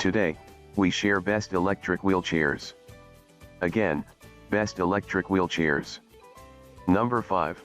Today, we share best electric wheelchairs. Again, best electric wheelchairs. Number 5.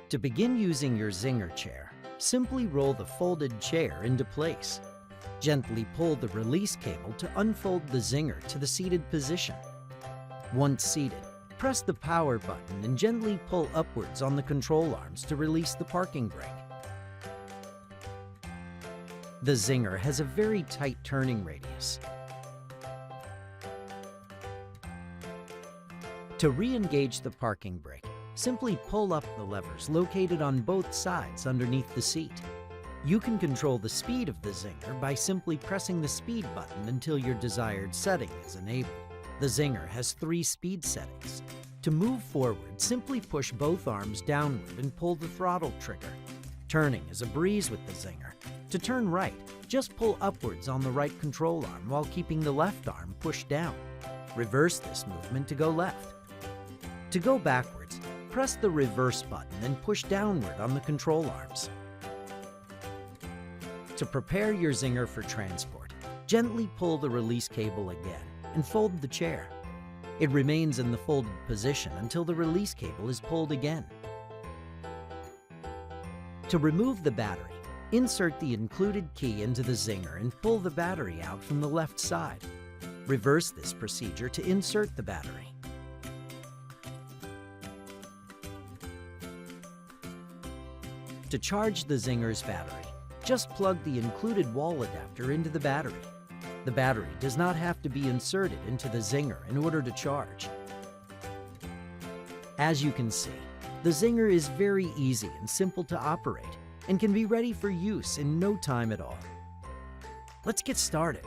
To begin using your Zinger chair, simply roll the folded chair into place. Gently pull the release cable to unfold the Zinger to the seated position. Once seated, press the power button and gently pull upwards on the control arms to release the parking brake. The Zinger has a very tight turning radius. To re-engage the parking brake, simply pull up the levers located on both sides underneath the seat. You can control the speed of the Zinger by simply pressing the speed button until your desired setting is enabled. The Zinger has 3 speed settings. To move forward, simply push both arms downward and pull the throttle trigger. Turning is a breeze with the Zinger. To turn right, just pull upwards on the right control arm while keeping the left arm pushed down. Reverse this movement to go left. To go backwards, press the reverse button and push downward on the control arms. To prepare your Zinger for transport, gently pull the release cable again and fold the chair. It remains in the folded position until the release cable is pulled again. To remove the battery, insert the included key into the Zinger and pull the battery out from the left side. Reverse this procedure to insert the battery. To charge the Zinger's battery, just plug the included wall adapter into the battery. The battery does not have to be inserted into the Zinger in order to charge. As you can see, the Zinger is very easy and simple to operate and can be ready for use in no time at all. Let's get started.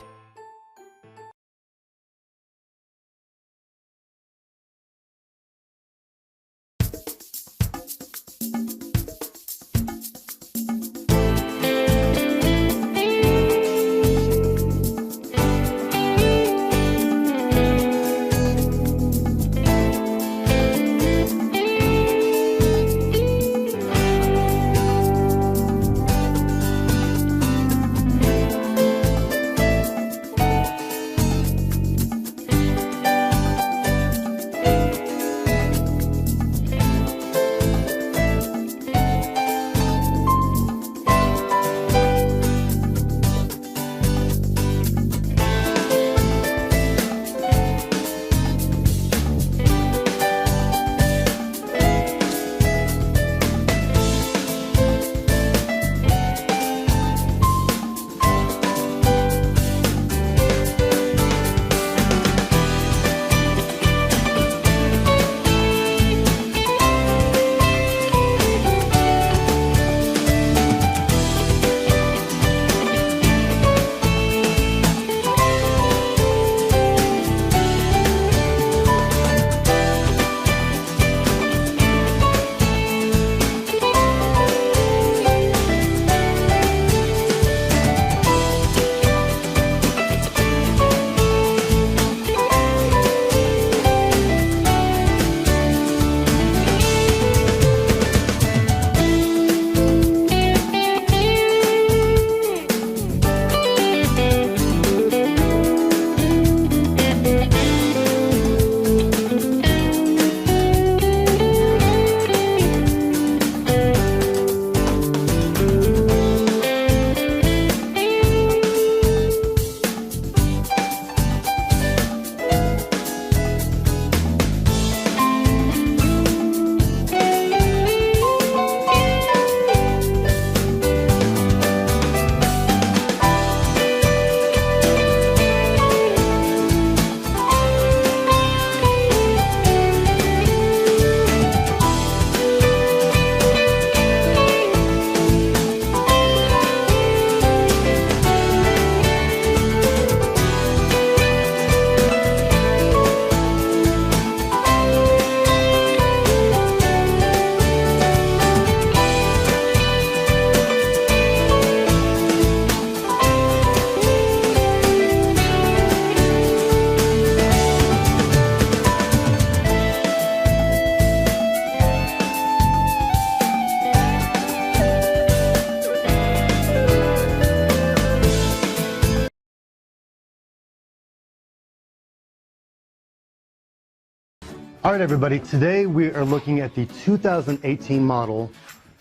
All right, everybody, today we are looking at the 2018 model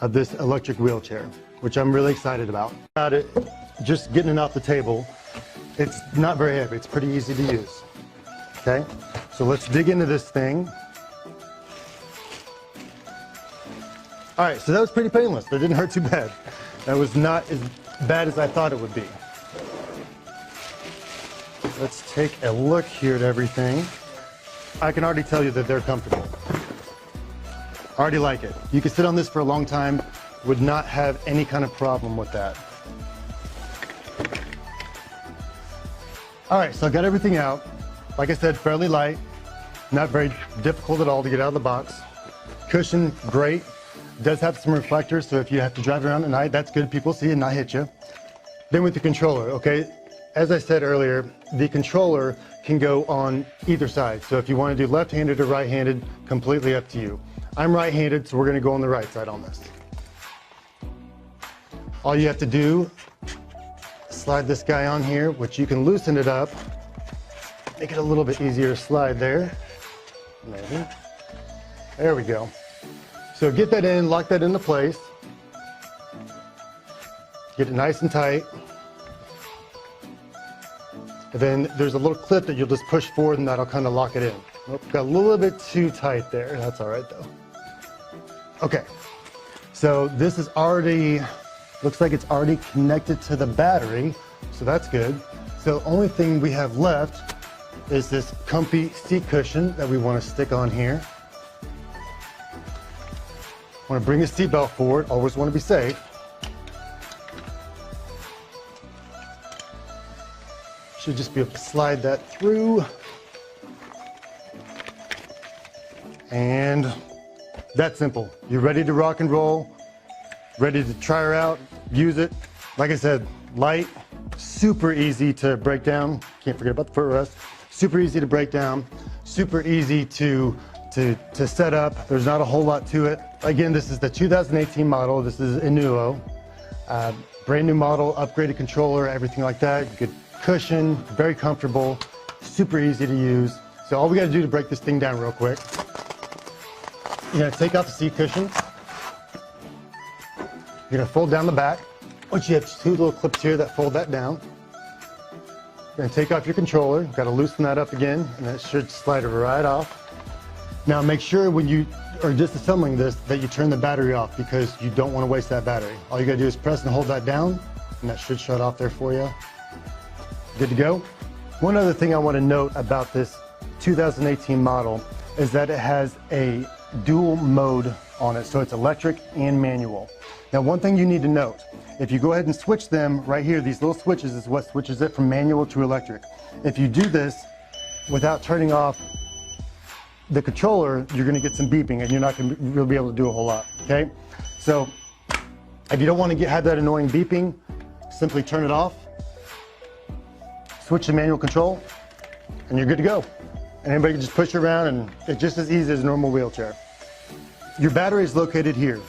of this electric wheelchair, which I'm really excited about. About it, just getting it off the table, it's not very heavy, it's pretty easy to use. Okay, so let's dig into this thing. All right, so that was pretty painless. That didn't hurt too bad. That was not as bad as I thought it would be. Let's take a look here at everything. I can already tell you that they're comfortable. I already like it. You can sit on this for a long time, would not have any kind of problem with that. All right, so I got everything out. Like I said, fairly light, not very difficult at all to get out of the box. Cushion, great. Does have some reflectors, so if you have to drive around at night, that's good. People see it and not hit you. Then with the controller, okay? As I said earlier, the controller can go on either side. So if you want to do left-handed or right-handed, completely up to you. I'm right-handed, so we're going to go on the right side on this. All you have to do, slide this guy on here, which you can loosen it up, make it a little bit easier to slide there. Maybe. There we go. So get that in, lock that into place. Get it nice and tight. And then there's a little clip that you'll just push forward and that'll kind of lock it in. Oh, got a little bit too tight there. That's all right though. Okay, so this is already, looks like it's already connected to the battery, so that's good. So the only thing we have left is this comfy seat cushion that we want to stick on here. Want to bring the seatbelt forward, always want to be safe. Should just be able to slide that through. And that's simple. You're ready to rock and roll, ready to try her out, use it. Like I said, light, super easy to break down. Can't forget about the footrest. Super easy to break down, super easy to set up. There's not a whole lot to it. Again, this is the 2018 model. This is Innuovo. Brand new model, upgraded controller, everything like that. Good cushion, very comfortable, super easy to use. So all we got to do to break this thing down real quick, you're going to take out the seat cushions. You're going to fold down the back. Once you have two little clips here that fold that down. You're going to take off your controller. Got to loosen that up again, and that should slide it right off. Now make sure when you are disassembling this that you turn the battery off, because you don't want to waste that battery. All you got to do is press and hold that down, and that should shut off there for you. Good to go. One other thing I want to note about this 2018 model is that it has a dual mode on it, so it's electric and manual. Now, one thing you need to note, if you go ahead and switch them right here, these little switches is what switches it from manual to electric. If you do this without turning off the controller, you're going to get some beeping and you're not going to really be able to do a whole lot, okay? So if you don't want to have that annoying beeping, simply turn it off. Switch to manual control, and you're good to go. And anybody can just push it around, and it's just as easy as a normal wheelchair. Your battery is located here.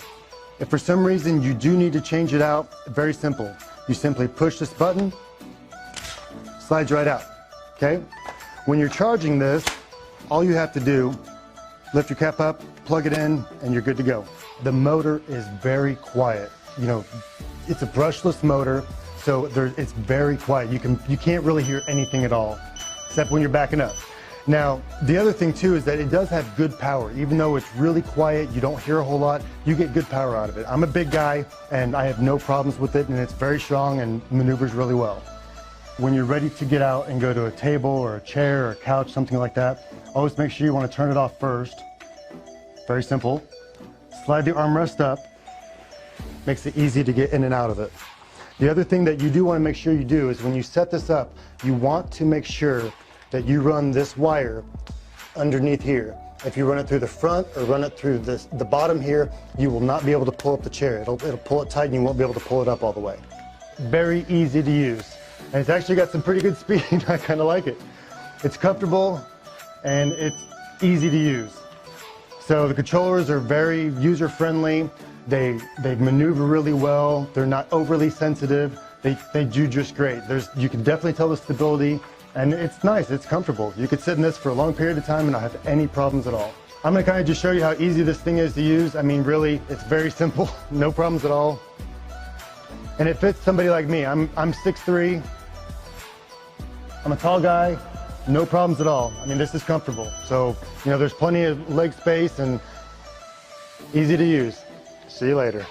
If for some reason you do need to change it out, very simple. You simply push this button, slides right out, okay? When you're charging this, all you have to do, lift your cap up, plug it in, and you're good to go. The motor is very quiet. You know, it's a brushless motor. So it's very quiet. You can't really hear anything at all, except when you're backing up. Now, the other thing too is that it does have good power. Even though it's really quiet, you don't hear a whole lot, you get good power out of it. I'm a big guy and I have no problems with it, and it's very strong and maneuvers really well. When you're ready to get out and go to a table or a chair or a couch, something like that, always make sure you want to turn it off first. Very simple. Slide the armrest up. Makes it easy to get in and out of it. The other thing that you do want to make sure you do is when you set this up, you want to make sure that you run this wire underneath here. If you run it through the front or run it through the bottom here, you will not be able to pull up the chair. It'll pull it tight and you won't be able to pull it up all the way. Very easy to use. And it's actually got some pretty good speed. I kind of like it. It's comfortable and it's easy to use. So the controllers are very user-friendly. They maneuver really well. They're not overly sensitive. They do just great. You can definitely tell the stability, and it's nice, it's comfortable. You could sit in this for a long period of time and not have any problems at all. I'm gonna kind of just show you how easy this thing is to use. I mean, really, it's very simple, no problems at all. And it fits somebody like me. I'm 6'3", I'm a tall guy, no problems at all. I mean, this is comfortable. So, you know, there's plenty of leg space and easy to use. See you later.